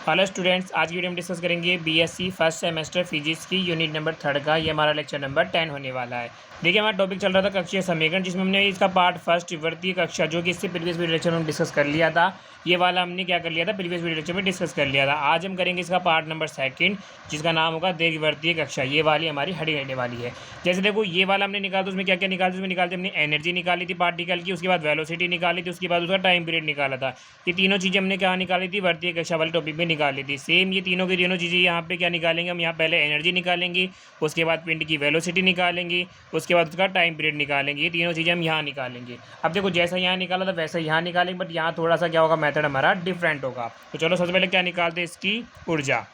Hello students, आज की video में डिस्कस करेंगे बीएससी फर्स्ट सेमेस्टर फिजिक्स की यूनिट नंबर 3 का। ये हमारा लेक्चर नंबर 10 होने वाला है। देखिए, हमारा टॉपिक चल रहा था कक्षीय समीकरण, जिसमें हमने इसका पार्ट फर्स्ट विवर्तीय कक्षा जो कि इससे प्रीवियस वीडियो लेक्चर में डिस्कस कर लिया था, ये वाला हमने क्या कर लिया था, प्रीवियस वीडियो लेक्चर में डिस्कस कर लिया था। आज हम करेंगे इसका पार्ट नंबर 2, जिसका नाम होगा दीर्घवृत्तीय कक्षा। ये वाली हमारी हटी रहने वाली है। जैसे देखो, ये वाला हमने निकाला, तो उसमें क्या क्या निकाला, उसमें निकालते हमने एनर्जी निकाली थी पार्टिकल की, उसके बाद वेलोसिटी निकाली थी, उसके बाद उसका टाइम पीरियड निकाला था। ये तीनों चीज़ें हमने क्या निकाली थी, वृत्तीय कक्षा वाले टॉपिक में निकाली थी। सेम ये तीनों की तीनों चीज़ें यहाँ पे क्या निकालेंगे हम, यहाँ पहले एनर्जी निकालेंगे, उसके बाद पिंड की वेलोसिटी निकालेंगे, उसके बाद उसका टाइम पीरियड निकालेंगे। ये तीनों चीज़ें हम यहाँ निकालेंगे। अब देखो, जैसा यहाँ निकाला था वैसा यहाँ निकालेंगे, बट यहाँ थोड़ा सा क्या होगा, मेथड हमारा डिफरेंट होगा। तो चलो सबसे पहले क्या निकालते हैं, इसकी ऊर्जा।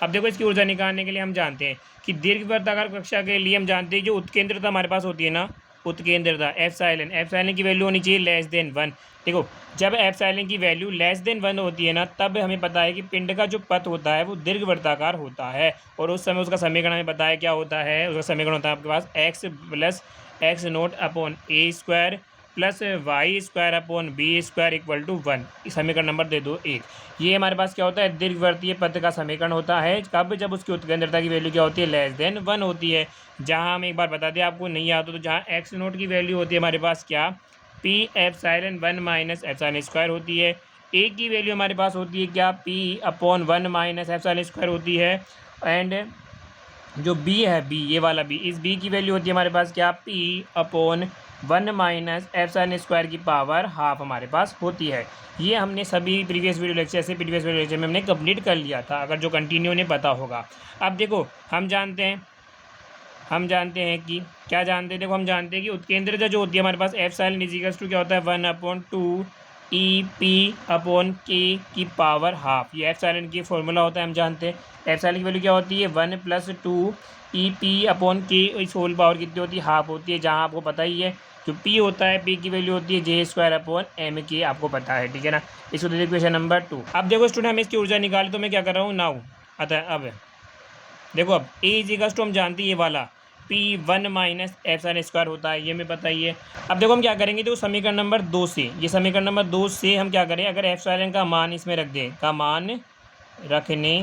अब देखो, इसकी ऊर्जा निकालने के लिए हम जानते हैं कि दीर्घवृत्ताकार कक्षा के लिए हम जानते हैं जो उत्केंद्रता हमारे पास होती है ना, उत्केंद्रता एप्सिलॉन की वैल्यू होनी चाहिए लेस देन 1। देखो, जब एप्सिलॉन की वैल्यू लेस देन 1 होती है ना, तब हमें पता है कि पिंड का जो पथ होता है वो दीर्घवृत्ताकार होता है। और उस समय उसका समीकरण हमें पता है क्या होता है, उसका समीकरण होता है आपके पास x plus X naught upon A square plus Y square upon B square equal to 1। समीकरण नंबर दे दो 1। ये हमारे पास क्या होता है, दीर्घवृत्तीय पथ का समीकरण होता है। कब, जब उसकी उत्केंद्रता की वैल्यू क्या होती है, लेस देन 1 होती है। जहाँ हम एक बार बता दें, आपको नहीं आता तो, जहाँ एक्स नोट की वैल्यू होती है हमारे पास क्या, P epsilon 1 minus epsilon square होती है। ए की वैल्यू हमारे पास होती है क्या, P upon 1 minus epsilon square होती है। एंड जो बी है, बी ये वाला बी, इस बी की वैल्यू होती है हमारे पास क्या, P upon 1 minus epsilon square की पावर हाफ हमारे पास होती है। ये हमने सभी प्रीवियस वीडियो लेक्चर में हमने कंप्लीट कर लिया था, अगर जो कंटिन्यू ने पता होगा। अब देखो, हम जानते हैं कि क्या जानते हैं, देखो हम जानते हैं कि उत्केंद्रता जो होती है हमारे पास, एप्सिलॉन इज इक्वल्स टू क्या होता है, 1/2 ई पी अपॉन के की पावर हाफ। ये एप्सिलॉन की फॉर्मूला होता है, हम जानते हैं। एप्सिलॉन की वैल्यू क्या होती है, 1 + 2 ई पी अपॉन के, इस होल पावर कितनी होती है, हाफ होती है। जहाँ आपको पता ही है, जो पी होता है, पी की वैल्यू होती है J² अपॉन एम के, आपको पता है, ठीक है ना। इसको देखिए क्वेश्चन नंबर 2। अब देखो स्टूडेंट, हमें इसकी ऊर्जा निकाली, तो मैं क्या कर रहा हूँ नाउ। अतः अब देखो, अब ए इज इक्वल्स टू हम जानते हैं ये वाला P1 माइनस एप्सिलॉन स्क्वायर होता है, ये हमें पता ही है। अब देखो हम क्या करेंगे, तो समीकरण नंबर 2 से, ये समीकरण नंबर 2 से हम क्या करें, अगर एप्सिलॉन का मान इसमें रख दें, का मान रखने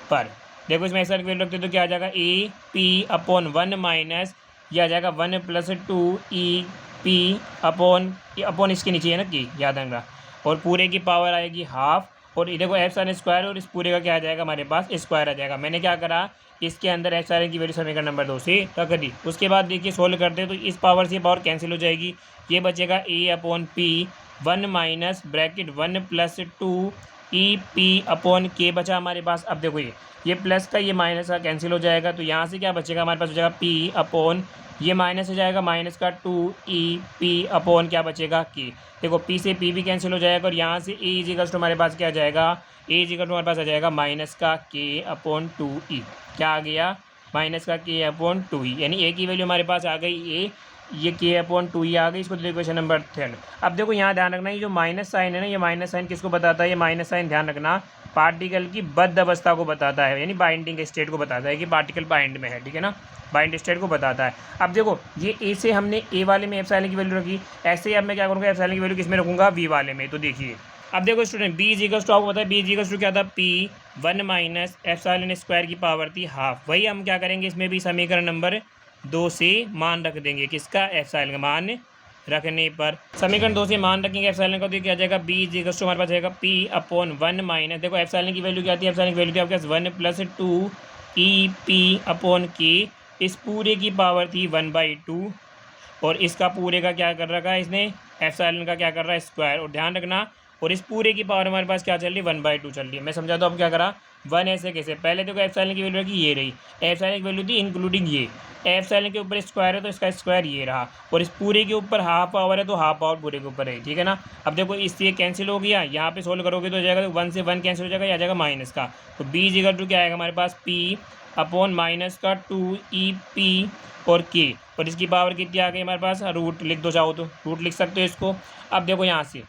पर देखो, इसमें एप्सिलॉन की वैल्यू रखते तो क्या आ जाएगा, ए पी अपॉन 1 माइनस, यह आ जाएगा 1 + 2 ई पी अपॉन इसके नीचे है ना कि, याद रखना, और पूरे की पावर आएगी हाफ। और ये देखो एप्सिलॉन स्क्वायर, और इस पूरे का क्या आ जाएगा हमारे पास, स्क्वायर आ जाएगा। मैंने क्या करा, इसके अंदर एप्सिलॉन की वैल्यू समीकरण नंबर 2 से रख दी। उसके बाद देखिए सोल्व करते हैं, तो इस पावर से पावर कैंसिल हो जाएगी। ये बचेगा A upon P 1 minus bracket 1 + 2 E P upon K बचा हमारे पास। अब देखो, ये प्लस का ये माइनस का कैंसिल हो जाएगा, तो यहाँ से क्या बचेगा हमारे पास, हो जाएगा पी अपॉन, ये माइनस हो जाएगा, माइनस का 2 ई पी अपॉन क्या बचेगा, के। देखो, पी से पी भी कैंसिल हो जाएगा, और यहाँ से ए इजिकल्स टू हमारे पास क्या आ जाएगा, ए इजिकल टू हमारे पास आ जाएगा माइनस का के अपॉन 2 ई। क्या आ गया, माइनस का के अपॉन 2 ई, यानी ए की वैल्यू हमारे पास आ गई ए, ये के अपॉन 2 आ गई। इसको देखो क्वेश्चन नंबर 3। अब देखो यहाँ ध्यान रखना, ये जो माइनस साइन है ना, ये माइनस साइन किसको बताता है, ये माइनस साइन ध्यान रखना पार्टिकल की बद्ध अवस्था को बताता है, यानी बाइंडिंग स्टेट को बताता है कि पार्टिकल बाइंड में है, ठीक है ना, बाइंड स्टेट को बताता है। अब देखो, ये ए से हमने ए वाले में एप्सिलॉन की वैल्यू रखी, ऐसे ही अब मैं क्या करूँगा, एप्सिलॉन की वैल्यू किस में रखूँगा, वी वाले में। तो देखिए, अब देखो student, B is equals to, आपको पता है बी इज इक्वल्स टू क्या था, P1 माइनस एप्सिलॉन स्क्वायर की पावर थी हाफ। वही हम क्या करेंगे, इसमें भी समीकरण नंबर 2 से मान रख देंगे, किसका, एप्सिलॉन का मान रखने पर। समीकरण 2 से मान रखेंगे एप्सिलॉन का, तो क्या जाएगा, बी इज इक्वल्स टू हमारे पास जाएगा P अपॉन 1 माइनस, देखो एप्सिलॉन की वैल्यू क्या थी, एप्सिलॉन की वैल्यू थी आपके पास 1 + 2 ई पी अपॉन के, इस पूरे की पावर थी 1/2, और इसका पूरे का क्या कर रखा है इसने, एप्सिलॉन का क्या कर रहा है, स्क्वायर। और ध्यान रखना, और इस पूरे की पावर हमारे पास क्या चल रही है, 1/2 चल रही है। मैं समझा दो अब क्या करा, 1 ऐसे कैसे, पहले देखो एप्सिलॉन की वैल्यू रखी, ये रही एप्सिलॉन की वैल्यू थी इंक्लूडिंग ये, एप्सिलॉन के ऊपर स्क्वायर है तो इसका स्क्वायर ये रहा, और इस पूरे के ऊपर हाफ पावर है तो हाफ पावर पूरे के ऊपर है, ठीक है ना। अब देखो, इससे कैंसिल हो गया, यहाँ पे सोल्व करोगे तो हो जाएगा, 1 से 1 कैंसिल हो जाएगा, आ जाएगा माइनस का। तो बी इज इक्वल टू क्या आएगा हमारे पास, पी अपॉन माइनस का 2 ई पी और के, और इसकी पावर कितनी आ गई हमारे पास, रूट लिख दो, चाहो तो रूट लिख सकते हो इसको। अब देखो यहाँ से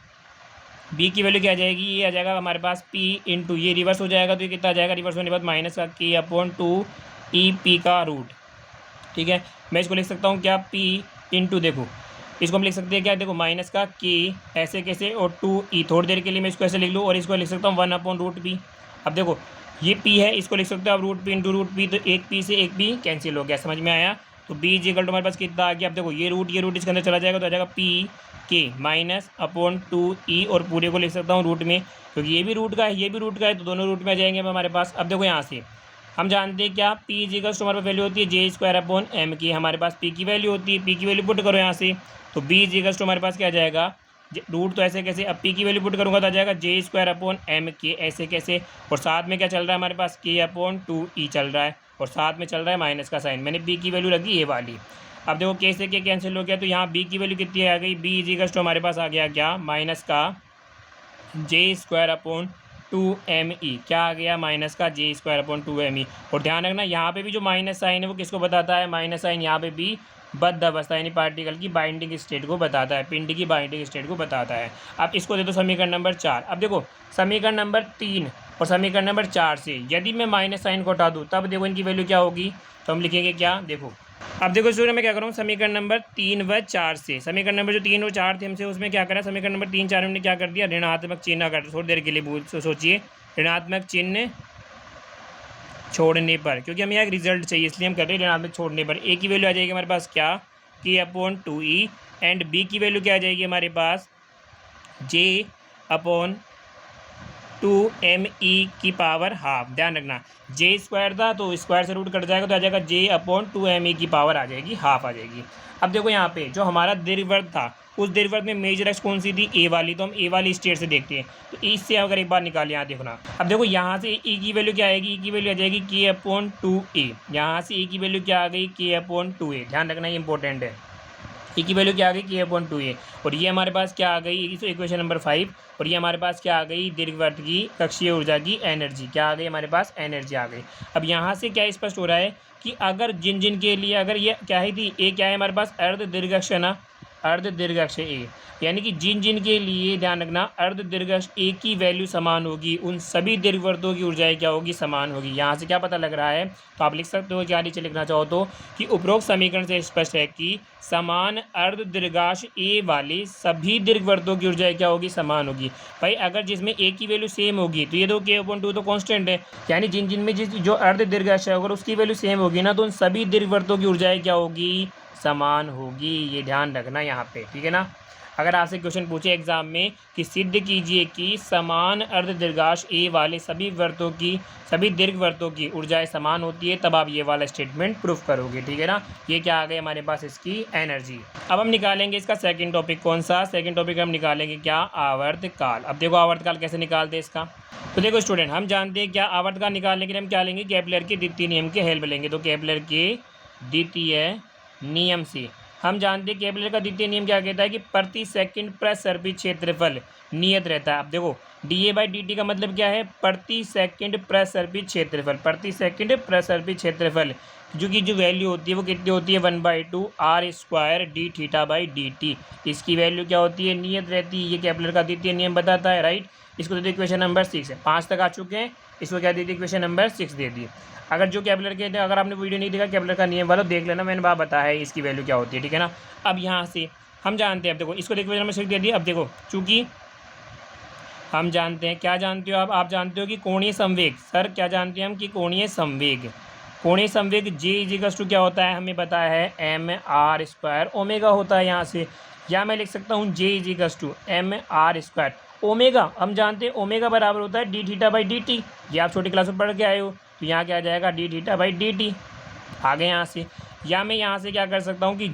बी की वैल्यू क्या आ जाएगी, ये आ जाएगा हमारे पास P इंटू, ये रिवर्स हो जाएगा, तो ये कितना आ जाएगा, रिवर्स होने के बाद माइनस का के अपॉन 2 ई पी का रूट, ठीक है। मैं इसको लिख सकता हूँ क्या, P इंटू, देखो इसको हम लिख सकते हैं क्या, देखो माइनस का के ऐसे कैसे और 2e, थोड़ी देर के लिए मैं इसको ऐसे लिख लूँ और इसको लिख सकता हूँ 1/√p। अब देखो ये p है, इसको लिख सकते हो आप √p इंटू √p, तो एक p से एक p कैंसिल हो गया, समझ में आया। तो b इक्वल टू हमारे पास कितना आ गया, अब देखो ये रूट इसके अंदर चला जाएगा तो आ जाएगा p के -/2e और पूरे को लिख सकता हूँ रूट में, क्योंकि ये भी रूट का है ये भी रूट का है, तो दोनों रूट में आ जाएंगे हमारे पास। अब देखो यहाँ से हम जानते हैं क्या, p इक्वल टू हमारे पास वैल्यू होती है j² की, हमारे पास p की वैल्यू होती है, p की वैल्यू पुट करो यहाँ से, तो b इक्वल टू हमारे पास क्या आ जाएगा, रूट तो ऐसे कैसे, अब p की वैल्यू पुट करूँगा तो आ जाएगा j² ऐसे कैसे, और साथ में क्या चल रहा है हमारे पास k/2e चल रहा है, और साथ में चल रहा है माइनस का साइन, मैंने b की वैल्यू लगी ये वाली। अब देखो k से k कैंसिल हो गया, तो यहाँ b की वैल्यू कितनी आ गई, b इक्वल टू हमारे पास आ गया क्या, माइनस का j²/2me, क्या आ गया, माइनस का j²/2me। और ध्यान रखना यहाँ पे भी जो माइनस साइन है वो किसको बताता है, माइनस साइन यहाँ पे भी बद्ध अवस्था यानी पार्टिकल की बाइंडिंग स्टेट को बताता है, पिंड की बाइंडिंग स्टेट को बताता है। अब इसको दे दो समीकरण नंबर 4। अब देखो समीकरण नंबर 3 और समीकरण नंबर 4 से यदि मैं माइनस साइन को हटा दूँ तब देखो इनकी वैल्यू क्या होगी, तो हम लिखेंगे क्या, देखो अब देखो स्टूडेंट मैं क्या करूँ, समीकरण नंबर 3 व 4 से, समीकरण नंबर जो 3 और 4 थे हमसे उसमें क्या करा, समीकरण नंबर 3 4 में हमने क्या कर दिया, ऋणात्मक चिन्ह कर, थोड़ी देर के लिए सोचिए, ऋणात्मक चिन्ह छोड़ने पर, क्योंकि हमें यहाँ रिजल्ट चाहिए इसलिए हम कर रहे हैं ऋणात्मक छोड़ने पर, ए की वैल्यू आ जाएगी हमारे पास क्या, k/2e, एंड बी की वैल्यू क्या आ जाएगी हमारे पास j/2me की पावर हाफ। ध्यान रखना j² था तो स्क्वायर से रूट कट जाएगा तो आ जाएगा j/2me की पावर आ जाएगी हाफ आ जाएगी। अब देखो यहाँ पे जो हमारा दीर्घवृत्त था उस दीर्घवृत्त में मेजर एक्स कौन सी थी, ए वाली, तो हम ए वाली स्टेट से देखते हैं, तो इससे अगर एक बार निकालें यहाँ देखो ना, अब देखो यहाँ से e की वैल्यू क्या आएगी, e की वैल्यू आ जाएगी k/2a, यहाँ से e की वैल्यू क्या आ गई k/2a, ध्यान रखना ये इंपॉर्टेंट है, e की वैल्यू क्या आ गई k/2a, और ये हमारे पास क्या आ गई इक्वेशन नंबर 5, और ये हमारे पास क्या आ गई दीर्घवृत्त की कक्षीय ऊर्जा की एनर्जी, क्या आ गई हमारे पास एनर्जी आ गई। अब यहाँ से क्या स्पष्ट हो रहा है कि अगर जिन जिन के लिए अगर ये क्या है थी ए क्या है हमारे पास अर्ध दीर्घाक्ष है ना, अर्ध दीर्घाक्ष ए, यानी कि जिन जिन के लिए ध्यान रखना अर्ध दीर्घाक्ष ए की वैल्यू समान होगी उन सभी दीर्घवृत्तों की ऊर्जाएं क्या होगी, समान होगी। यहाँ से क्या पता लग रहा है, तो आप लिख सकते हो क्या नीचे लिखना चाहो तो, कि उपरोक्त समीकरण से स्पष्ट है कि समान अर्ध दीर्घाक्ष ए वाले सभी दीर्घवृत्तों की ऊर्जाएं क्या होगी, समान होगी। भाई अगर जिसमें ए की वैल्यू सेम होगी तो ये दो k/2 तो कांस्टेंट है, यानी जिन जिन में जो अर्ध दीर्घाक्ष है अगर उसकी वैल्यू सेम होगी ना तो उन सभी दीर्घवृत्तों की ऊर्जाएं क्या होगी, समान होगी। ये ध्यान रखना यहाँ पे, ठीक है ना। अगर आपसे क्वेश्चन पूछे एग्जाम में कि सिद्ध कीजिए कि समान अर्ध दीर्घाक्ष ए वाले सभी दीर्घवृत्तों की ऊर्जाएं समान होती है, तब आप ये वाला स्टेटमेंट प्रूफ करोगे, ठीक है ना। ये क्या आ गए हमारे पास इसकी एनर्जी। अब हम निकालेंगे इसका सेकंड टॉपिक, कौन सा सेकंड टॉपिक हम निकालेंगे क्या, आवर्तकाल। अब देखो आवर्तकाल कैसे निकालते हैं इसका, तो देखो स्टूडेंट हम जानते हैं क्या आवर्तकाल निकालने के लिए हम क्या लेंगे, केपलर के द्वितीय नियम के हेल्प लेंगे। तो केपलर के द्वितीय नियम से हम जानते हैं केपलर का द्वितीय नियम क्या कहता है कि प्रति सेकंड प्रसर्पित क्षेत्रफल नियत रहता है। अब देखो dA/dt का मतलब क्या है, प्रति सेकंड प्रसर्पित क्षेत्रफल, प्रति सेकंड प्रसर्पित क्षेत्रफल जो की जो वैल्यू होती है वो कितनी होती है 1/2 r² dθ/dt, इसकी वैल्यू क्या होती है, नियत रहती है। ये केपलर का द्वितीय नियम बताता है, राइट। इसको दे दी क्वेश्चन नंबर 6 है, 5 तक आ चुके हैं, इसको क्या दे दी क्वेश्चन नंबर 6 दे दी। अगर जो केपलर के अगर आपने वीडियो नहीं देखा केपलर का नियम वाला देख लेना, मैंने बात बताया है इसकी वैल्यू क्या होती है, ठीक है ना। अब यहाँ से हम जानते हैं, अब देखो इसको देखो नंबर 6 दे दिया। अब देखो चूंकि हम जानते हैं, क्या जानते हो आप जानते हो कि कोणीय संवेग, सर क्या जानते हैं हम कि कोणीय संवेग J इक्वल्स टू क्या होता है, हमें पता है mr² ओमेगा होता है यहाँ से, या मैं लिख सकता हूँ J equals to mr² omega, हम जानते हैं ओमेगा बराबर होता है dθ/dt, ये आप छोटी क्लास में पढ़ के आए हो, तो यहाँ क्या आ जाएगा dθ/dt आगे यहाँ से। या मैं यहाँ से क्या कर सकता हूँ कि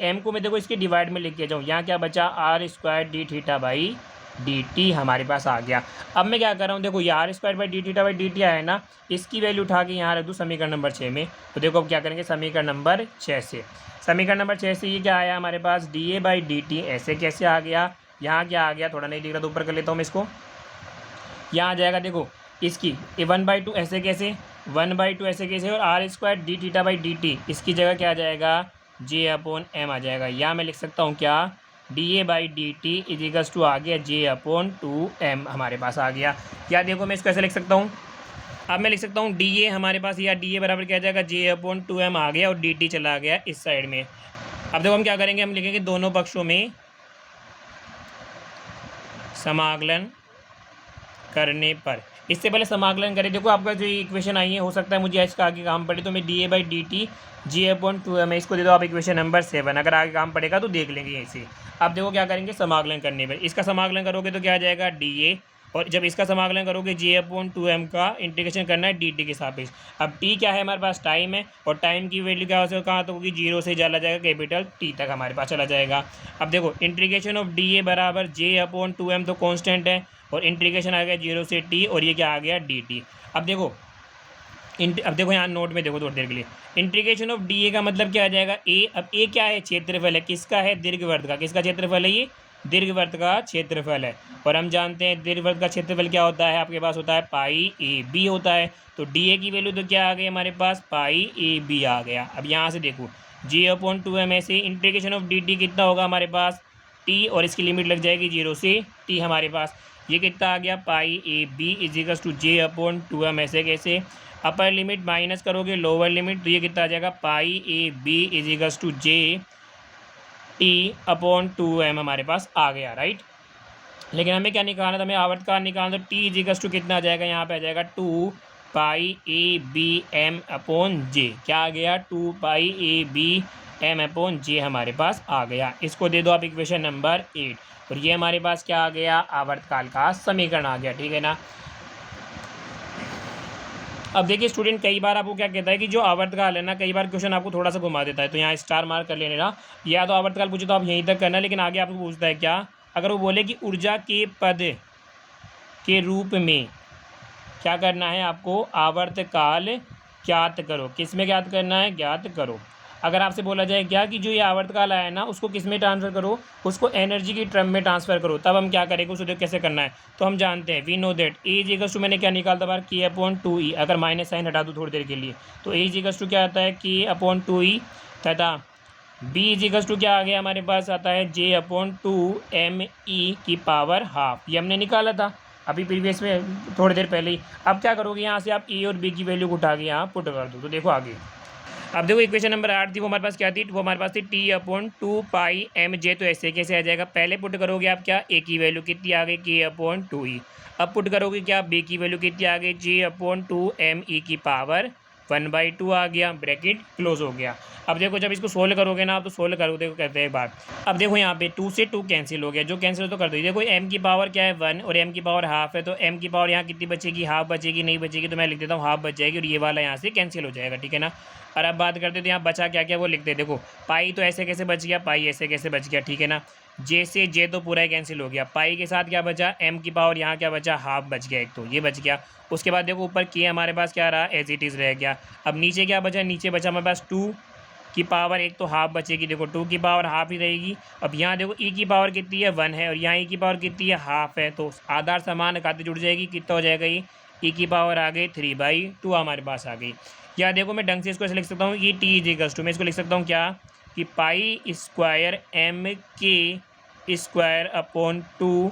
m को मैं देखो इसके डिवाइड में लिख के जाऊँ, यहाँ क्या बचा r² dθ/dt हमारे पास आ गया। अब मैं क्या कर रहा हूँ, देखो ये r² dθ/dt आया है ना, इसकी वैल्यू उठा के यहाँ रख दूँ समीकरण नंबर 6 में। तो देखो अब क्या करेंगे समीकरण नंबर 6 से, समीकरण नंबर 6 से ये क्या आया हमारे पास dA/dt ऐसे कैसे आ गया, यहाँ क्या आ गया, थोड़ा नहीं दिख रहा तो ऊपर कर लेता हूँ मैं इसको, यहाँ आ जाएगा देखो इसकी 1/2 ऐसे कैसे, 1/2 ऐसे कैसे, और r² dθ/dt इसकी जगह क्या आ जाएगा J/m आ जाएगा, या मैं लिख सकता हूँ क्या dA/dt इक्वल्स टू आ गया J/2m हमारे पास आ गया। या देखो मैं इसको ऐसे लिख सकता हूँ, अब मैं लिख सकता हूँ dA हमारे पास, या dA बराबर क्या आ जाएगा J/2m आ गया, और dt चला गया इस साइड में, अब देखो हम क्या करेंगे, हम लिखेंगे दोनों पक्षों में समाकलन करने पर। इससे पहले समाकलन करें, देखो आपका जो इक्वेशन आई है, हो सकता है मुझे इसका आगे काम पड़े, तो मैं dA/dt G/2m इसको दे दो आप इक्वेशन नंबर 7, अगर आगे काम पड़ेगा तो देख लेंगे ऐसे। अब देखो क्या करेंगे, समाकलन करने पर इसका समाकलन करोगे तो क्या आ जाएगा dA, और जब इसका समाकलन करोगे G/2m का इंटीग्रेशन करना है dt के सापेक्ष। अब t क्या है हमारे पास, टाइम है, और टाइम की वैल्यू क्या हो कहाँ तो होगी, 0 से चला जाएगा कैपिटल T तक हमारे पास चला जाएगा। अब देखो इंटीग्रेशन ऑफ dA बराबर J/2m तो कॉन्स्टेंट है, और इंटीग्रेशन आ गया 0 से t, और ये क्या आ गया dt। अब देखो यहाँ नोट में देखो थोड़ी देर के लिए, इंटीग्रेशन ऑफ dA का मतलब क्या आ जाएगा a। अब a क्या है, क्षेत्रफल है, किसका है, दीर्घवृत्त का। किसका क्षेत्रफल है, ये दीर्घवृत्त का क्षेत्रफल है, और हम जानते हैं दीर्घवृत्त का क्षेत्रफल क्या होता है, आपके पास होता है पाई ए बी होता है। तो dA की वैल्यू तो क्या आ गई हमारे पास, पाई ए बी आ गया। अब यहाँ से देखो G/2m में से इंटीग्रेशन ऑफ dt कितना होगा हमारे पास t, और इसकी लिमिट लग जाएगी 0 से t हमारे पास, ये कितना आ गया, पाई A B equals to J/2m। ऐसे कैसे, अपर लिमिट माइनस करोगे लोअर लिमिट, तो ये कितना आ जाएगा, पाई A B equals to J/2m हमारे पास आ गया, राइट। लेकिन हमें क्या निकालना था, हमें आवर्तकाल निकालना, तो t इजिकल्स टू कितना आ जाएगा, यहाँ पे आ जाएगा 2 पाई ए बी एम अपॉन जे। क्या आ गया, 2 पाई ए बी एम अपॉन जे हमारे पास आ गया। इसको दे दो आप इक्वेशन नंबर 8, और ये हमारे पास क्या आ गया, आवर्तकाल का समीकरण आ गया, ठीक है ना। अब देखिए स्टूडेंट, कई बार आपको क्या कहता है कि जो आवर्तकाल है ना, कई बार क्वेश्चन आपको थोड़ा सा घुमा देता है, तो यहाँ स्टार मार्क कर लेना, या तो आवर्तकाल पूछे तो आप यहीं तक करना, लेकिन आगे आपको पूछता है क्या, अगर वो बोले कि ऊर्जा के पद के रूप में क्या करना है आपको, आवर्तकाल ज्ञात करो। किस में ज्ञात करना है, ज्ञात करो। अगर आपसे बोला जाए क्या कि जो ये आवर्तकाल आया है ना, उसको किस में ट्रांसफर करो, उसको एनर्जी की टर्म में ट्रांसफर करो, तब हम क्या करेंगे, उसको देख कैसे करना है। तो हम जानते हैं, we know that A is equals to, मैंने क्या निकालता बार, K/2E। अगर माइनस साइन हटा दूँ थोड़ी देर के लिए, तो ए इजिकल्स टू क्या आता है, K/2E, तथा बी इजिकल्स टू क्या आ गया हमारे पास आता है J/2me की पावर हाफ। ये हमने निकाला था अभी प्रीवियस में थोड़ी देर पहले ही। अब क्या करोगे, यहाँ से आप ए और बी की वैल्यू को उठा के यहाँ पुट कर दो, तो देखो आगे। अब देखो इक्वेशन नंबर 8 थी, वो हमारे पास क्या थी, वो हमारे पास थी T/2 पाई एम जे। तो ऐसे कैसे आ जाएगा, पहले पुट करोगे आप क्या, ए की वैल्यू कितनी आ गई, K/2E। अब पुट करोगे क्या, बी की वैल्यू कितनी आ गई, J/2me की पावर 1/2 आ गया, ब्रैकेट क्लोज हो गया। अब देखो जब इसको सोल्व करोगे ना आप, तो सोल्व करोगे, देखो कहते हैं बात। अब देखो यहाँ पे 2 से 2 कैंसिल हो गया, जो कैंसिल तो कर दो। देखो m की पावर क्या है 1, और m की पावर हाफ है, तो m की पावर यहाँ कितनी बचेगी, हाफ बचेगी, नहीं बचेगी, तो मैं लिख देता हूँ हाफ बच जाएगी, और ये वाला यहाँ से कैंसिल हो जाएगा, ठीक है ना। और अब बात करते तो यहाँ बचा क्या क्या, वो लिखते हैं। देखो पाई तो ऐसे कैसे बच गया, पाई ऐसे कैसे बच गया, ठीक है ना। जे से जे तो पूरा ही कैंसिल हो गया, पाई के साथ क्या बचा, m की पावर यहाँ क्या बचा, हाफ बच गया, एक तो ये बच गया। उसके बाद देखो ऊपर के हमारे पास क्या रहा, एज इट इज़ रह गया। अब नीचे क्या बचा, नीचे बचा हमारे पास 2 की पावर, एक तो हाफ बचेगी, देखो 2 की पावर हाफ ही रहेगी। अब यहाँ देखो e की पावर कितनी है 1 है, और यहाँ e की पावर कितनी है हाफ है, तो आधार समान खाते जुड़ जाएगी, कितना हो जाएगा ये, e की पावर आ गई 3/2 हमारे पास आ गई। या देखो मैं ढंग से इसको ऐसे लिख सकता हूँ, ये t इजिकल्स टू, मैं इसको लिख सकता हूँ क्या, कि पाई स्क्वायर m के स्क्वायर अपॉन 2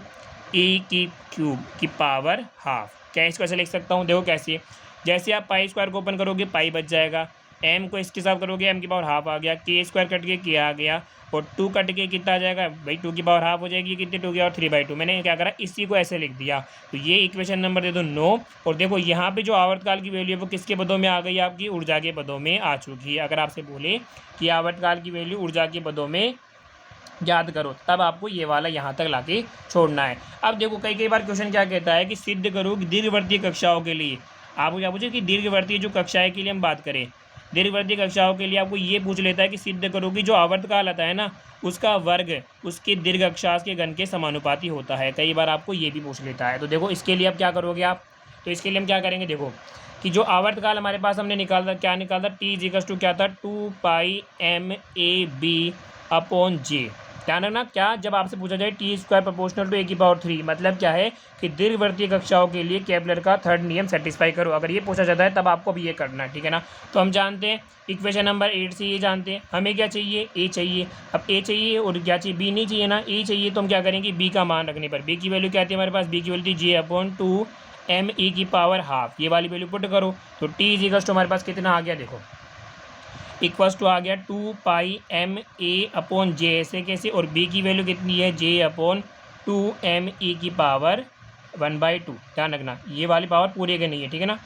e की क्यूब की पावर हाफ। क्या इसको ऐसे लिख सकता हूँ, देखो कैसे, जैसे आप पाई स्क्वायर को ओपन करोगे पाई बच जाएगा, m को इसके साथ करोगे m की पावर हाफ आ गया, k स्क्वायर कट के k आ गया, और 2 कट के कितना आ जाएगा भाई, 2 की पावर हाफ हो जाएगी, कितनी 2 की और 3/2। मैंने क्या करा, इसी को ऐसे लिख दिया। तो ये इक्वेशन नंबर दे दो 9। और देखो यहाँ पे जो आवर्तकाल की वैल्यू है वो किसके पदों में आ गई, आपकी ऊर्जा के पदों में आ चुकी है। अगर आपसे बोले कि आवर्तकाल की वैल्यू ऊर्जा के पदों में याद करो, तब आपको ये वाला यहाँ तक लाके छोड़ना है। अब देखो कई बार क्वेश्चन क्या कहता है कि सिद्ध करो कि दीर्घवर्तीय कक्षाओं के लिए, आपको क्या पूछे कि दीर्घवर्तीय जो कक्षाएं के लिए हम बात करें, दीर्घवर्तीय कक्षाओं के लिए आपको ये पूछ लेता है कि सिद्ध करो कि जो आवर्तकाल आता है ना, उसका वर्ग उसके दीर्घ अक्षांश के घन के समानुपाती होता है। कई बार आपको ये भी पूछ लेता है। तो देखो इसके लिए अब क्या करोगे आप, तो इसके लिए हम क्या करेंगे, देखो कि जो आवर्तकाल हमारे पास हमने निकाला, क्या निकाला, टी इजिकल्स टू क्या था, 2 पाई एम ए बी अपॉन जे। ध्यान रखना, क्या जब आपसे पूछा जाए टी स्क्वायर प्रोपोर्शनल टू ए की पावर 3, मतलब क्या है कि दीर्घवर्तीय कक्षाओं के लिए केपलर का थर्ड नियम सेटिस्फाई करो। अगर ये पूछा जाता है तब आपको भी ये करना है, ठीक है ना। तो हम जानते हैं इक्वेशन नंबर 8 से ये जानते हैं, हमें क्या चाहिए, ए चाहिए। अब ए चाहिए और क्या चाहिए, बी नहीं चाहिए ना, ए चाहिए। तो हम क्या करेंगे, बी का मान रखने पर, बी की वैल्यू क्या आती है हमारे पास, बी की वैल्यू थी J/2 ME की पावर हाफ, ये वाली वैल्यू पुट करो। तो टी इजिकल्स टू हमारे पास कितना आ गया, देखो इक्वल्स टू आ गया 2πm(a)/j ऐसे कैसे, और b की वैल्यू कितनी है j/2me⁻1/2। ध्यान रखना ये वाली पावर पूरी की नहीं है, ठीक है ना,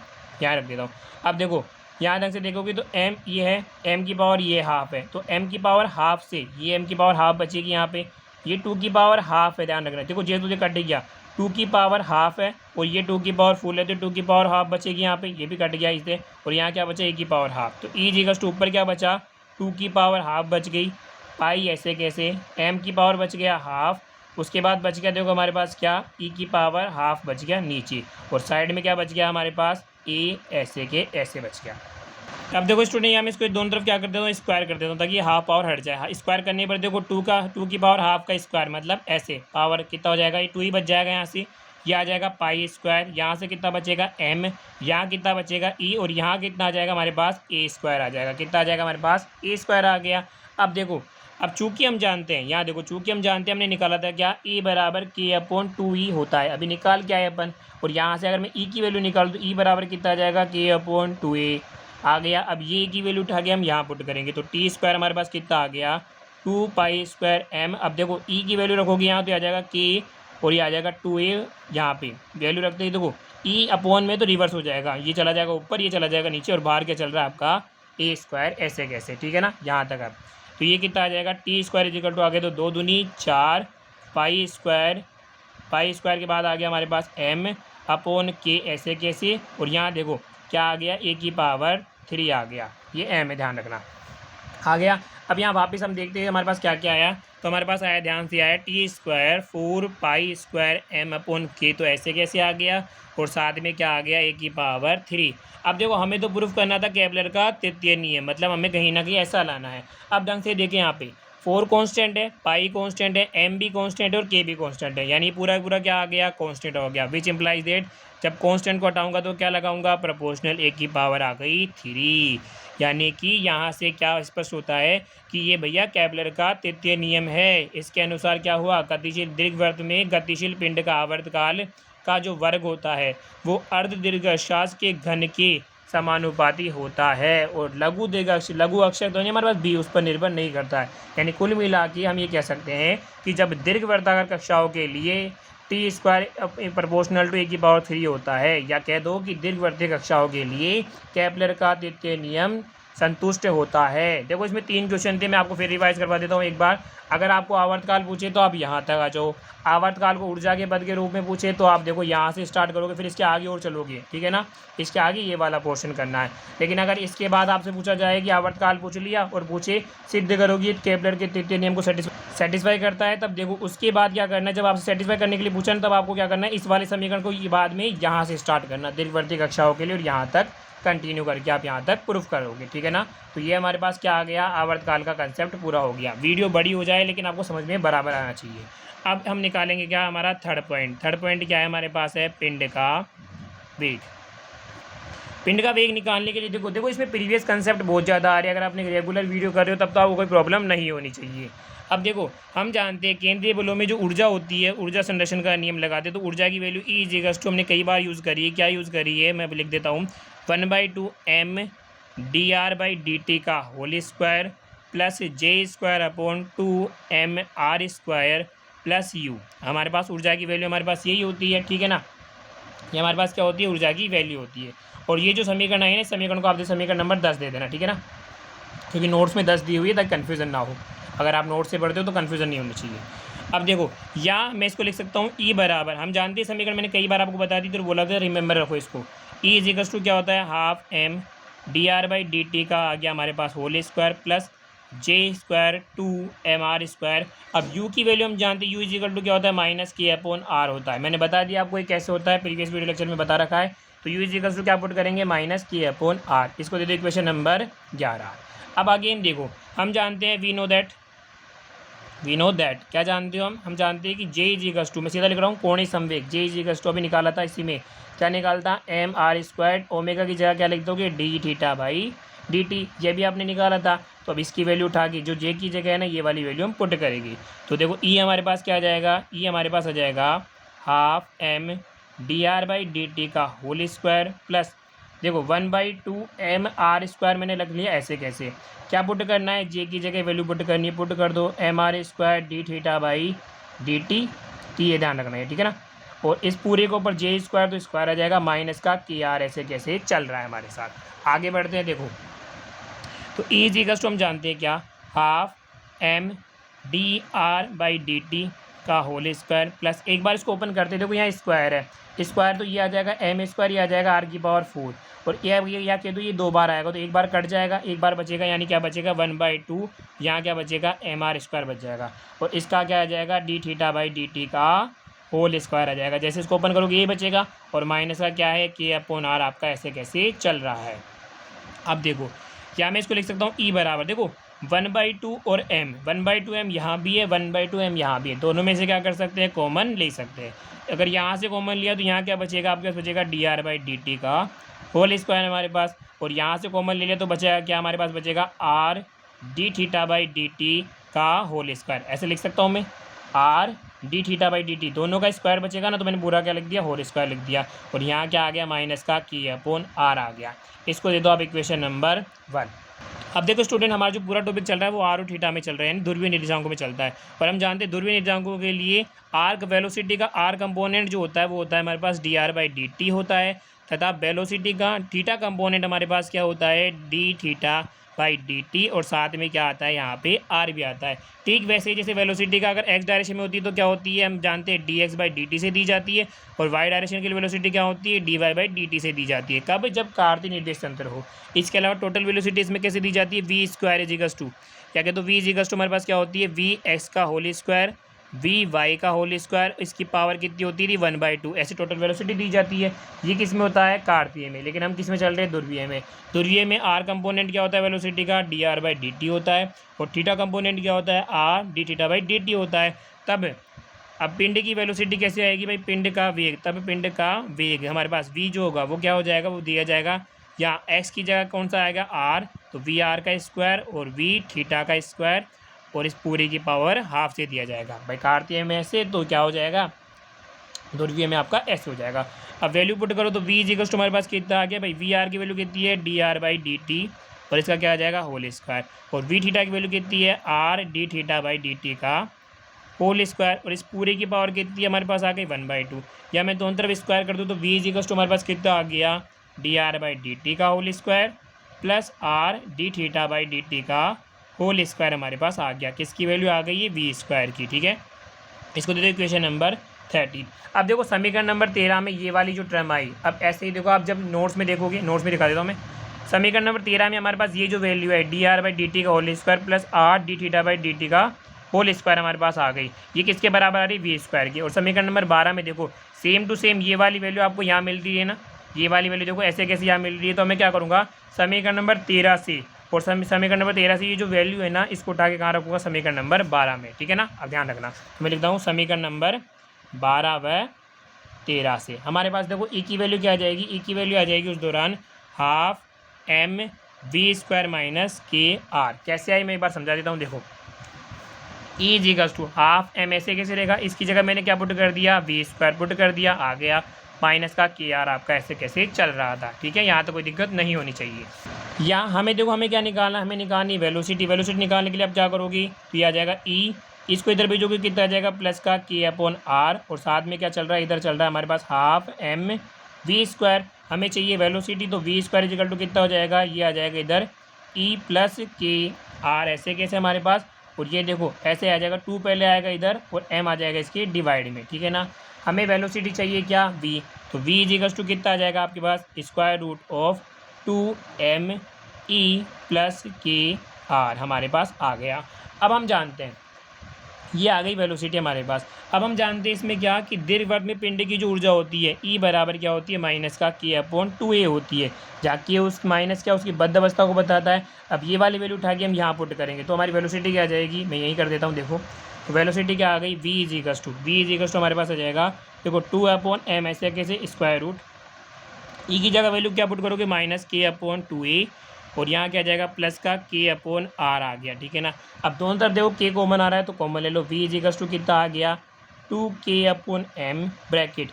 यहाँ रख देता हूँ। अब देखो यहाँ ढंग से देखोगे तो m ये है, m की पावर ये हाफ है, तो m की पावर हाफ से ये m की पावर हाफ बचेगी यहाँ पे, ये 2 की पावर हाफ है। ध्यान रखना, देखो जे तुझे कट गया, 2 की पावर हाफ है और ये 2 की पावर फुल है, तो 2 की पावर हाफ बचेगी यहाँ पे, ये भी कट गया इससे, और यहाँ क्या बचा, 1 की पावर हाफ। तो ई जिगस टू ऊपर क्या बचा, 2 की पावर हाफ बच गई, पाई ऐसे कैसे, m की पावर बच गया हाफ, उसके बाद बच गया देखो हमारे पास क्या, e की पावर हाफ बच गया नीचे, और साइड में क्या बच गया हमारे पास, a ऐसे के ऐसे बच गया। अब देखो स्टूडेंट यहाँ में इसको दोनों तरफ क्या कर देता हूँ, स्क्वायर कर देता हूँ ताकि हाफ पावर हट जाए। स्क्वायर करने पर देखो 2 की पावर हाफ का स्क्वायर मतलब ऐसे पावर कितना हो जाएगा, ये 2 ही बच जाएगा यहाँ से, ये आ जाएगा पाई स्क्वायर, यहाँ से कितना बचेगा m, यहाँ कितना बचेगा e, और यहाँ कितना आ जाएगा हमारे पास a स्क्वायर आ जाएगा, कितना आ जाएगा हमारे पास a स्क्वायर आ गया। अब देखो अब चूंकि हम जानते हैं, यहाँ देखो चूंकि हम जानते हैं, हमने निकाला था क्या, e बराबर k/2e होता है, अभी निकाल क्या है अपन, और यहाँ से अगर मैं e की वैल्यू निकालूँ तो e बराबर कितना आ जाएगा k/2a आ गया। अब ये की वैल्यू उठा के हम यहाँ पुट करेंगे तो टी स्क्वायर हमारे पास कितना आ गया, 2π²m। अब देखो ई की वैल्यू रखोगे यहाँ तो आ जाएगा के, और ये आ जाएगा 2a, यहाँ पे वैल्यू रखते ही देखो ई अपॉन में तो रिवर्स हो जाएगा, ये चला जाएगा ऊपर, ये चला जाएगा नीचे, और बाहर क्या चल रहा है आपका a स्क्वायर ऐसे कैसे, ठीक है ना, यहाँ तक। अब तो ये कितना आ जाएगा, टी स्क्वायर इजिकल टू आ गया तो 2 दूनी 4 पाई स्क्वायर के बाद आ गया हमारे पास m अपॉन के ऐसे कैसे, और यहाँ देखो क्या आ गया, a की पावर 3 आ गया, ये m है, ध्यान रखना आ गया। अब यहाँ वापस हम देखते हैं हमारे पास क्या क्या आया, तो हमारे पास आया, ध्यान से आया, टी स्क्वायर 4π²m अपॉन के, तो ऐसे कैसे आ गया, और साथ में क्या आ गया, a की पावर 3। अब देखो हमें तो प्रूफ करना था केपलर का तृतीय नियम, मतलब हमें कहीं ना कहीं ऐसा लाना है। अब ढंग से देखें, यहाँ पे 4 कांस्टेंट है, पाई कांस्टेंट है, m भी कांस्टेंट है और k भी कांस्टेंट है, यानी पूरा पूरा क्या आ गया, कांस्टेंट हो गया, विच इम्प्लाइज दैट जब कांस्टेंट को हटाऊंगा तो क्या लगाऊंगा, प्रोपोर्शनल, a की पावर आ गई 3, यानी कि यहाँ से क्या स्पष्ट होता है कि ये भैया केपलर का तृतीय नियम है। इसके अनुसार क्या हुआ, गतिशील दीर्घवृत्त में गतिशील पिंड का आवर्तकाल का जो वर्ग होता है वो अर्ध दीर्घाश्वास के घन के समानुपाती होता है, और लघु अक्षर तो हमारे पास भी उस पर निर्भर नहीं करता है। यानी कुल मिला के हम ये कह सकते हैं कि जब दीर्घवृत्ताकार कक्षाओं के लिए T square proportional to a की पावर 3 होता है, या कह दो कि दीर्घवृत्तीय कक्षाओं के लिए केपलर का तृतीय नियम संतुष्ट होता है। देखो इसमें 3 क्वेश्चन थे, मैं आपको फिर रिवाइज करवा देता हूँ एक बार। अगर आपको आवर्तकाल पूछे तो आप यहाँ तक आ जाओ, आवर्तकाल को ऊर्जा के पद के रूप में पूछे तो आप देखो यहाँ से स्टार्ट करोगे, फिर इसके आगे और चलोगे, ठीक है ना, इसके आगे ये वाला पोर्शन करना है। लेकिन अगर इसके बाद आपसे पूछा जाए कि आवर्तकाल पूछ लिया और पूछे सिद्ध करोगी केपलर के तृतीय नियम को सेटिस्फाई करता है, तब देखो उसके बाद क्या करना है, जब आपसे सेटिस्फाई करने के लिए पूछा तब आपको क्या करना है, इस वाले समीकरण को बाद में यहाँ से स्टार्ट करना दीर्घवृत्तीय कक्षाओं के लिए, और यहाँ तक कंटिन्यू करके आप यहाँ तक प्रूफ करोगे, ठीक है ना। तो ये हमारे पास क्या आ गया, आवर्तकाल का कंसेप्ट पूरा हो गया। वीडियो बड़ी हो जाए लेकिन आपको समझ में बराबर आना चाहिए। अब हम निकालेंगे क्या, हमारा थर्ड पॉइंट क्या है हमारे पास है, पिंड का वेग। पिंड का वेग निकालने के लिए देखो इसमें प्रीवियस कंसेप्ट बहुत ज़्यादा आ रहे हैं। अगर आपने रेगुलर वीडियो कर रहे हो तब तो आपको कोई प्रॉब्लम नहीं होनी चाहिए। अब देखो हम जानते हैं केंद्रीय बलों में जो ऊर्जा होती है, ऊर्जा संरक्षण का नियम लगाते हैं, तो ऊर्जा की वैल्यू ई इक्वल्स टू हमने कई बार यूज़ करी है। क्या यूज़ करी है, मैं लिख देता हूँ, 1/2 m dr/dt का whole square plus j²/2 mr² plus u। हमारे पास ऊर्जा की वैल्यू हमारे पास यही होती है, ठीक है ना, ये हमारे पास क्या होती है, ऊर्जा की वैल्यू होती है। और ये जो समीकरण है ना, इस समीकरण को आप समीकरण नंबर 10 दे देना, ठीक है ना, क्योंकि नोट्स में 10 दी हुई है ताकि कन्फ्यूज़न ना हो। अगर आप नोट से पढ़ते हो तो कन्फ्यूज़न नहीं होनी चाहिए। अब देखो या मैं इसको लिख सकता हूँ ई बराबर, हम जानते हैं समीकरण मैंने कई बार आपको बता दी तो बोला था रिमेंबर रखो इसको। ई इजिकल्स टू क्या होता है, हाफ m dr/dt का आ गया हमारे पास whole square plus j²/2 mr²। अब u की वैल्यू हम जानते हैं, u इजिकल टू क्या होता है, -k/r होता है। मैंने बता दिया आपको ये कैसे होता है, प्रीवियस वीडियो लेक्चर में बता रखा है। तो u इजिकल्स टू क्या पुट करेंगे, -k/r। इसको दे दो इक्वेशन नंबर 11। अब अगेन देखो हम जानते हैं वी नो दैट क्या जानते हो हम जानते हैं कि j इजिकल्स टू, मैं सीधा लिख रहा हूँ कोणीय संवेग, j इजिकल्स टू अभी निकाला था, इसी में क्या निकालता, mr², ओमेगा की जगह क्या लिख दोगे, d(θ/dt), ये भी आपने निकाला था। तो अब इसकी वैल्यू उठा के जो j की जगह है ना, ये वाली वैल्यू हम पुट करेंगे। तो देखो e हमारे पास क्या आ जाएगा, e हमारे पास आ जाएगा हाफ m dr/dt का होल स्क्वायर प्लस देखो 1/2 mr² मैंने रख लिया, ऐसे कैसे, क्या पुट करना है, जे की जगह वैल्यू पुट करनी है, पुट कर दो mr² D theta by D T, ये ध्यान रखना है, ठीक है ना। और इस पूरे के ऊपर जे स्क्वायर, तो स्क्वायर आ जाएगा माइनस का के आर, ऐसे कैसे चल रहा है हमारे साथ। आगे बढ़ते हैं, देखो तो ई इज इक्वल्स टू हम जानते हैं क्या, half M D R by D T का होल स्क्वायर प्लस, एक बार इसको ओपन करते हैं, देखो यहाँ स्क्वायर है, स्क्वायर तो ये आ जाएगा एम स्क्वायर, ये आ जाएगा आर की पावर 4, और ये या कह दो ये 2 बार आएगा, तो एक बार कट जाएगा, एक बार बचेगा, यानी क्या बचेगा 1/2, यहाँ क्या बचेगा mr² बच जाएगा, और इसका क्या आ जाएगा D theta by D T का होल स्क्वायर आ जाएगा। जैसे इसको ओपन करोगे ये बचेगा, और माइनस का क्या है के अपॉन आर आपका ऐसे कैसे चल रहा है। अब देखो क्या मैं इसको लिख सकता हूँ ई बराबर, देखो 1/2 और m, 1/2 m यहाँ भी है, 1/2 m यहाँ भी है, दोनों में से क्या कर सकते हैं, कॉमन ले सकते हैं। अगर यहाँ से कॉमन लिया तो यहाँ क्या बचेगा आपके पास, बचेगा dr बाई डी टी का होल स्क्वायर हमारे पास, और यहाँ से कॉमन ले लिया तो बचेगा क्या हमारे पास, बचेगा r D theta by D T का होल स्क्वायर, ऐसे लिख सकता हूँ मैं, r D theta by D T, दोनों का स्क्वायर बचेगा ना, तो मैंने पूरा क्या लिख दिया, होल स्क्वायर लिख दिया, और यहाँ क्या आ गया माइनस का के अपॉन आर आ गया। इसको दे दो आप इक्वेशन नंबर 1। अब देखो स्टूडेंट, हमारा जो पूरा टॉपिक चल रहा है वो आर और थीटा में चल रहा है, यानी ध्रुवीय निर्देशांकों में चलता है, और हम जानते हैं ध्रुवीय निर्देशांकों के लिए आर वेलोसिटी का आर कंपोनेंट जो होता है वो होता है हमारे पास dr बाई डी टी होता है, तथा वेलोसिटी का थीटा कंपोनेंट हमारे पास क्या होता है, D theta by D T, और साथ में क्या आता है यहाँ पे आर भी आता है। ठीक वैसे ही जैसे वेलोसिटी का अगर एक्स डायरेक्शन में होती है तो क्या होती है, हम जानते हैं D x by D T से दी जाती है, और वाई डायरेक्शन के लिए वेलोसिटी क्या होती है, D Y by D T से दी जाती है। कब, जब कार्तीय निर्देश तंत्र हो। इसके अलावा टोटल वेलोसिटी इसमें कैसे दी जाती है, V square is equals to, क्या कहते हो, वी इज इक्वल्स टू हमारे पास क्या होती है, वी एक्स का होल स्क्वायर वी वाई का होल स्क्वायर, इसकी पावर कितनी होती थी 1/2, ऐसे टोटल वेलोसिटी दी जाती है। ये किस में होता है, कार्तीय में, लेकिन हम किस में चल रहे हैं, ध्रुवीय में। ध्रुवीय में आर कंपोनेंट क्या होता है वेलोसिटी का, dr बाई डी टी होता है, और थीटा कंपोनेंट क्या होता है, R D theta by D T होता है। तब अब पिंड की वेलोसिटी कैसे आएगी भाई, पिंड का वेग, तब पिंड का वेग हमारे पास v जो होगा वो क्या हो जाएगा, वो दिया जाएगा, या x की जगह कौन सा आएगा r, तो वी आर का स्क्वायर और v थीटा का स्क्वायर, और इस पूरी की पावर हाफ से दिया जाएगा। भाई कार्तीय में ऐसे तो क्या हो जाएगा, ध्रुवीय में आपका ऐसे हो जाएगा। अब वैल्यू पुट करो तो v इज इक्वल्स टू हमारे पास कितना आ गया भाई, वी आर की वैल्यू कितनी है, dr बाई डी टी, और इसका क्या आ जाएगा होल स्क्वायर, और v थीटा की वैल्यू कितनी है, r D theta by D T का होल स्क्वायर, और इस पूरे की पावर कितनी है हमारे पास आ गई 1/2, या मैं दोनों तरफ स्क्वायर कर दूँ तो v इज इक्वल्स टू हमारे पास कितना आ गया, dr बाई डी टी का whole square plus r D theta by D T का होल स्क्वायर हमारे पास आ गया। किसकी वैल्यू आ गई है, वी स्क्वायर की, ठीक है। इसको दे दो इक्वेशन नंबर 13। अब देखो समीकरण नंबर 13 में ये वाली जो टर्म आई, अब ऐसे ही देखो आप जब नोट्स में देखोगे, नोट्स में दिखा देता हूँ मैं, समीकरण नंबर 13 में हमारे पास ये जो वैल्यू है dr बाई डी टी का whole square plus r D theta by D T का होल स्क्वायर हमारे पास आ गई, ये किसके बराबर आ रही है, वी स्क्वायर की। और समीकरण नंबर 12 में देखो सेम टू सेम ये वाली वैल्यू आपको यहाँ मिल रही है ना, ये वाली वैल्यू देखो ऐसे कैसे यहाँ मिल रही है, तो मैं क्या करूँगा समीकरण नंबर 13 से, और समीकरण नंबर 13 से ये जो वैल्यू है ना इसको उठा के कहाँ रखूँगा, समीकरण नंबर 12 में, ठीक है ना। अब ध्यान रखना, तो मैं लिखता हूँ समीकरण नंबर 12 व 13 से हमारे पास देखो ई की वैल्यू क्या आ जाएगी, ई की वैल्यू आ जाएगी उस दौरान half M V square minus K R. कैसे आई मैं एक बार समझा देता हूँ, देखो E is equals to half M ऐसे कैसे रहेगा, इसकी जगह मैंने क्या पुट कर दिया, वी स्क्वायर पुट कर दिया, आ गया माइनस का के आर आपका ऐसे कैसे चल रहा था, ठीक है। यहाँ तो कोई दिक्कत नहीं होनी चाहिए। या हमें देखो हमें क्या निकालना, हमें निकालनी वेलोसिटी, वेलोसिटी निकालने के लिए आप क्या करोगी, तो ये आ जाएगा ई, इसको इधर भेजोगे कितना आ जाएगा प्लस का के अपॉन आर, और साथ में क्या चल रहा है, इधर चल रहा है हमारे पास हाफ एम वी स्क्वायर, हमें चाहिए वेलोसिटी, तो वी स्क्वायर इजिकल टू कितना हो जाएगा, ये आ जाएगा इधर ई प्लस के आर ऐसे कैसे हमारे पास, और ये देखो ऐसे आ जाएगा 2 पहले आएगा इधर और m आ जाएगा इसके डिवाइड में, ठीक है ना। हमें वेलोसिटी चाहिए क्या, v, तो v इज इक्वल्स टू कितना आ जाएगा आपके पास, square root of 2m e plus K R हमारे पास आ गया। अब हम जानते हैं ये आ गई वेलोसिटी हमारे पास। अब हम जानते हैं इसमें क्या कि दीर्घवृत्त में पिंड की जो ऊर्जा होती है ई बराबर क्या होती है, माइनस का के अपॉन 2a होती है, जाके उस माइनस क्या उसकी बद्ध अवस्था को बताता है। अब ये वाली वैल्यू उठा के हम यहाँ पुट करेंगे तो हमारी वेलोसिटी क्या आ जाएगी, मैं यही कर देता हूँ, देखो तो वेलोसिटी क्या आ गई, v इज इक्वल्स टू हमारे पास आ जाएगा, देखो 2 अपॉन m ऐसे कैसे स्क्वायर रूट, ई की जगह वैल्यू क्या पुट करोगे, माइनस के अपॉन 2a, और यहाँ क्या आ जाएगा प्लस का के अपॉन आर आ गया, ठीक है ना। अब दोनों तरफ देखो के कॉमन आ रहा है तो कॉमन ले लो, v इज इक्वल्स टू कितना आ गया 2k upon m bracket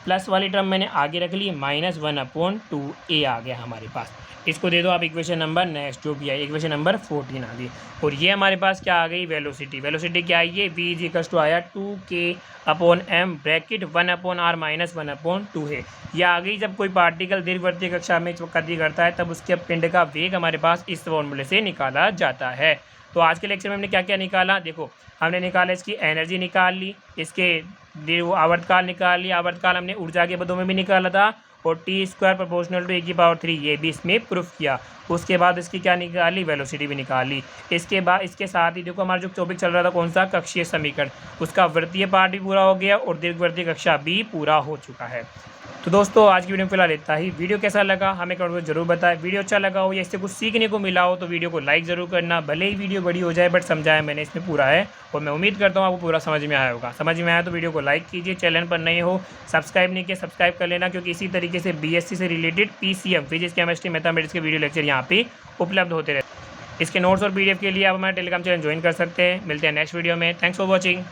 plus वाली टर्म मैंने आगे रख ली, -1/2a आ गया हमारे पास। इसको दे दो आप इक्वेशन नंबर नेक्स्ट जो भी है, इक्वेशन नंबर 14 आ गई। और ये हमारे पास क्या आ गई, वेलोसिटी। वेलोसिटी क्या आई है, v = आया 2k/m ब्रैकेट 1/r - 1/2 है। यह आ गई जब कोई पार्टिकल दीर्घवृत्तीय कक्षा में गति करता है तब उसके पिंड का वेग हमारे पास इस फॉर्मूले से निकाला जाता है। तो आज के लेक्चर में हमने क्या क्या निकाला, देखो हमने निकाला इसकी एनर्जी निकाल ली, इसके आवर्तकाल निकाल लिया, आवर्तकाल हमने ऊर्जा के पदों में भी निकाला था, और t² प्रोपोर्शनल टू e⁻³ ये भी इसमें प्रूफ किया। उसके बाद इसकी क्या निकाली, वेलोसिटी भी निकाली। इसके बाद इसके साथ ही देखो हमारा जो टॉपिक चल रहा था कौन सा, कक्षीय समीकरण, उसका वृत्तीय पार्ट भी पूरा हो गया और दीर्घवृत्तीय कक्षा भी पूरा हो चुका है। तो दोस्तों आज की वीडियो में फिलहाल इतना ही। वीडियो कैसा लगा हमें कमेंट में जरूर बताएं। वीडियो अच्छा लगा हो या इससे कुछ सीखने को मिला हो तो वीडियो को लाइक ज़रूर करना। भले ही वीडियो बड़ी हो जाए बट समझाया मैंने इसमें पूरा है, और मैं उम्मीद करता हूँ आपको पूरा समझ में आया होगा। समझ में आया तो वीडियो को लाइक कीजिए, चैनल पर नए हो सब्सक्राइब नहीं किया सब्सक्राइब कर लेना, क्योंकि इसी तरीके से BSc से related PCM physics chemistry mathematics के वीडियो लेक्चर यहाँ पे उपलब्ध होते रहते हैं। इसके नोट्स और PDF के लिए आप हमारे टेलीग्राम चैनल ज्वाइन कर सकते हैं। मिलते हैं नेक्स्ट वीडियो में। Thanks for watching.